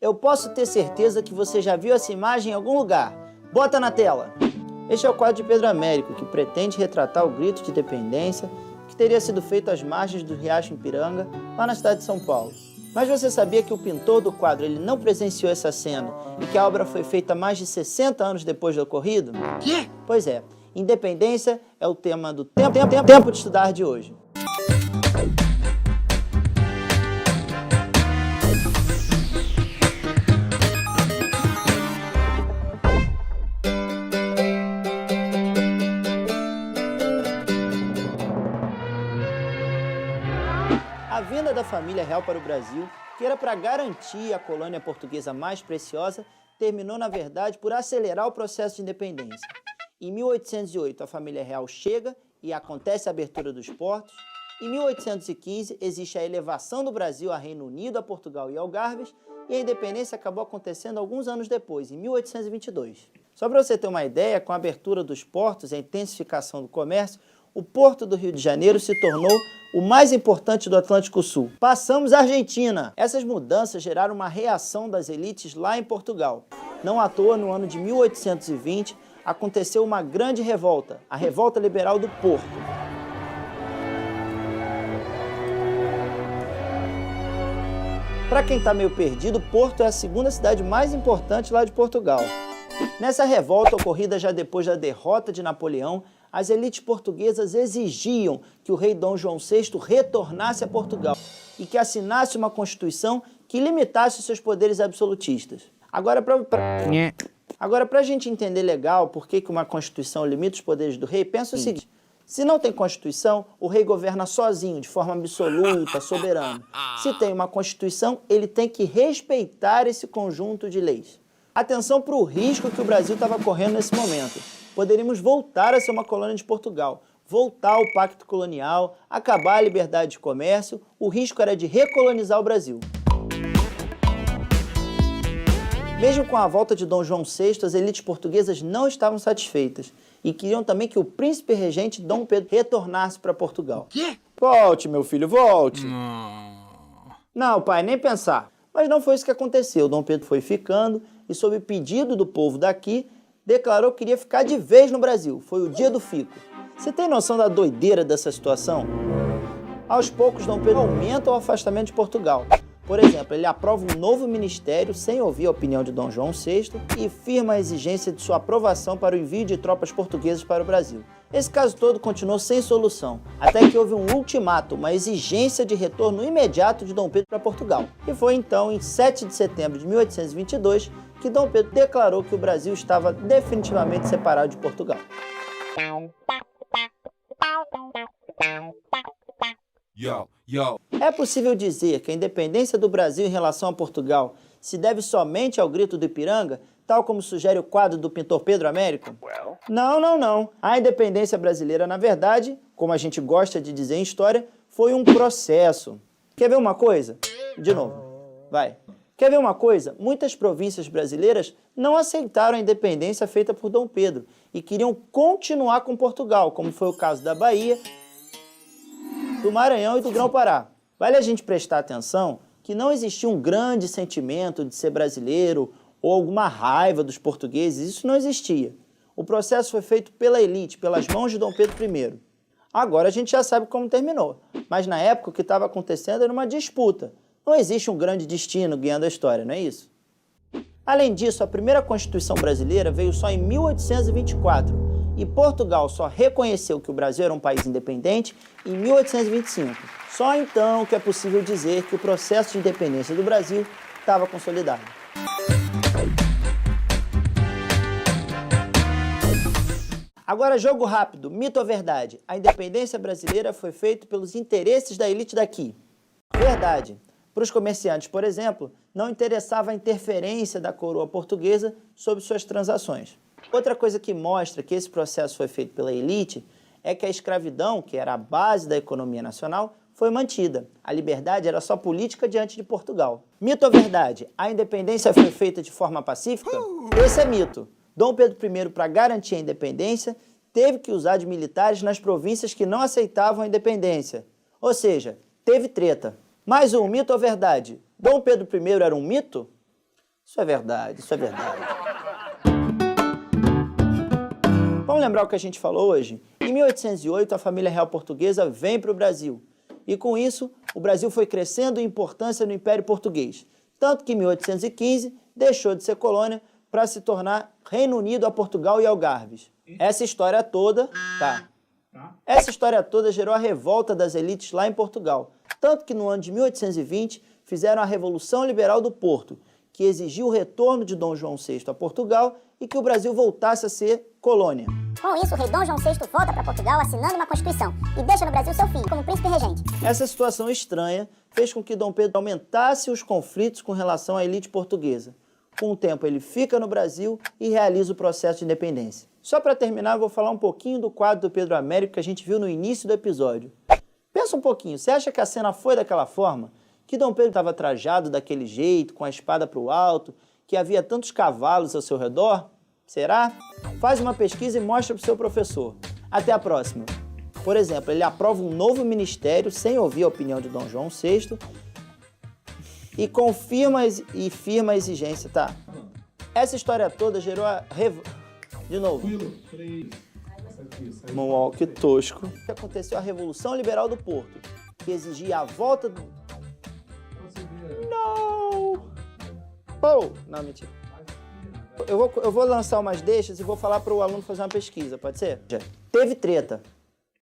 Eu posso ter certeza que você já viu essa imagem em algum lugar. Bota na tela! Este é o quadro de Pedro Américo, que pretende retratar o grito de independência que teria sido feito às margens do Riacho Ipiranga, lá na cidade de São Paulo. Mas você sabia que o pintor do quadro ele não presenciou essa cena e que a obra foi feita mais de 60 anos depois do ocorrido? Quê? Pois é, independência é o tema do tempo de estudar de hoje. A vinda da família real para o Brasil, que era para garantir a colônia portuguesa mais preciosa, terminou, na verdade, por acelerar o processo de independência. Em 1808, a família real chega e acontece a abertura dos portos. Em 1815, existe a elevação do Brasil a Reino Unido, a Portugal e Algarves, e a independência acabou acontecendo alguns anos depois, em 1822. Só para você ter uma ideia, com a abertura dos portos e a intensificação do comércio, o Porto do Rio de Janeiro se tornou o mais importante do Atlântico Sul. Passamos à Argentina. Essas mudanças geraram uma reação das elites lá em Portugal. Não à toa, no ano de 1820, aconteceu uma grande revolta, a Revolta Liberal do Porto. Para quem está meio perdido, Porto é a segunda cidade mais importante lá de Portugal. Nessa revolta, ocorrida já depois da derrota de Napoleão, as elites portuguesas exigiam que o rei Dom João VI retornasse a Portugal e que assinasse uma constituição que limitasse os seus poderes absolutistas. Agora, para a gente entender legal por que uma constituição limita os poderes do rei, pensa o seguinte: se não tem constituição, o rei governa sozinho, de forma absoluta, soberana. Se tem uma constituição, ele tem que respeitar esse conjunto de leis. Atenção para o risco que o Brasil estava correndo nesse momento. Poderíamos voltar a ser uma colônia de Portugal, voltar ao pacto colonial, acabar a liberdade de comércio. O risco era de recolonizar o Brasil. Mesmo com a volta de Dom João VI, as elites portuguesas não estavam satisfeitas e queriam também que o príncipe regente Dom Pedro retornasse para Portugal. Quê? Volte, meu filho, volte. Não, pai, nem pensar. Mas não foi isso que aconteceu. Dom Pedro foi ficando e, sob pedido do povo daqui, declarou que queria ficar de vez no Brasil. Foi o dia do fico. Você tem noção da doideira dessa situação? Aos poucos, Dom Pedro aumenta o afastamento de Portugal. Por exemplo, ele aprova um novo ministério sem ouvir a opinião de Dom João VI e firma a exigência de sua aprovação para o envio de tropas portuguesas para o Brasil. Esse caso todo continuou sem solução, até que houve um ultimato, uma exigência de retorno imediato de Dom Pedro para Portugal. E foi então, em 7 de setembro de 1822, que Dom Pedro declarou que o Brasil estava definitivamente separado de Portugal. É possível dizer que a independência do Brasil em relação a Portugal se deve somente ao grito do Ipiranga, tal como sugere o quadro do pintor Pedro Américo? Não. A independência brasileira, na verdade, como a gente gosta de dizer em história, foi um processo. Quer ver uma coisa? De novo. Vai. Quer ver uma coisa? Muitas províncias brasileiras não aceitaram a independência feita por Dom Pedro e queriam continuar com Portugal, como foi o caso da Bahia, do Maranhão e do Grão-Pará. Vale a gente prestar atenção que não existia um grande sentimento de ser brasileiro ou alguma raiva dos portugueses, isso não existia. O processo foi feito pela elite, pelas mãos de Dom Pedro I. Agora a gente já sabe como terminou, mas na época o que estava acontecendo era uma disputa. Não existe um grande destino guiando a história, não é isso? Além disso, a primeira Constituição brasileira veio só em 1824 e Portugal só reconheceu que o Brasil era um país independente em 1825. Só então que é possível dizer que o processo de independência do Brasil estava consolidado. Agora, jogo rápido, mito ou verdade? A independência brasileira foi feita pelos interesses da elite daqui. Verdade. Para os comerciantes, por exemplo, não interessava a interferência da coroa portuguesa sobre suas transações. Outra coisa que mostra que esse processo foi feito pela elite é que a escravidão, que era a base da economia nacional, foi mantida. A liberdade era só política diante de Portugal. Mito ou verdade? A independência foi feita de forma pacífica? Esse é mito. Dom Pedro I, para garantir a independência, teve que usar de militares nas províncias que não aceitavam a independência. Ou seja, teve treta. Mais um, mito ou verdade? Dom Pedro I era um mito? Isso é verdade, isso é verdade. Vamos lembrar o que a gente falou hoje? Em 1808, a família real portuguesa vem para o Brasil. E com isso, o Brasil foi crescendo em importância no Império Português. Tanto que em 1815 deixou de ser colônia para se tornar Reino Unido a Portugal e Algarves. Essa história toda, Essa história toda gerou a revolta das elites lá em Portugal. Tanto que no ano de 1820 fizeram a Revolução Liberal do Porto, que exigiu o retorno de Dom João VI a Portugal e que o Brasil voltasse a ser colônia. Com isso, o rei Dom João VI volta para Portugal assinando uma Constituição e deixa no Brasil seu filho como príncipe regente. Essa situação estranha fez com que Dom Pedro aumentasse os conflitos com relação à elite portuguesa. Com o tempo, ele fica no Brasil e realiza o processo de independência. Só para terminar, eu vou falar um pouquinho do quadro do Pedro Américo que a gente viu no início do episódio. Pensa um pouquinho, você acha que a cena foi daquela forma? Que Dom Pedro estava trajado daquele jeito, com a espada para o alto, que havia tantos cavalos ao seu redor? Será? Faz uma pesquisa e mostra para o seu professor. Até a próxima. Por exemplo, ele aprova um novo ministério sem ouvir a opinião de Dom João VI e firma a exigência, tá? Essa história toda gerou a De novo. Moonwalk tosco. Aconteceu a Revolução Liberal do Porto, que exigia a volta do... Não! Pô! Não, mentira. Eu vou lançar umas deixas e vou falar para o aluno fazer uma pesquisa, pode ser? Teve treta.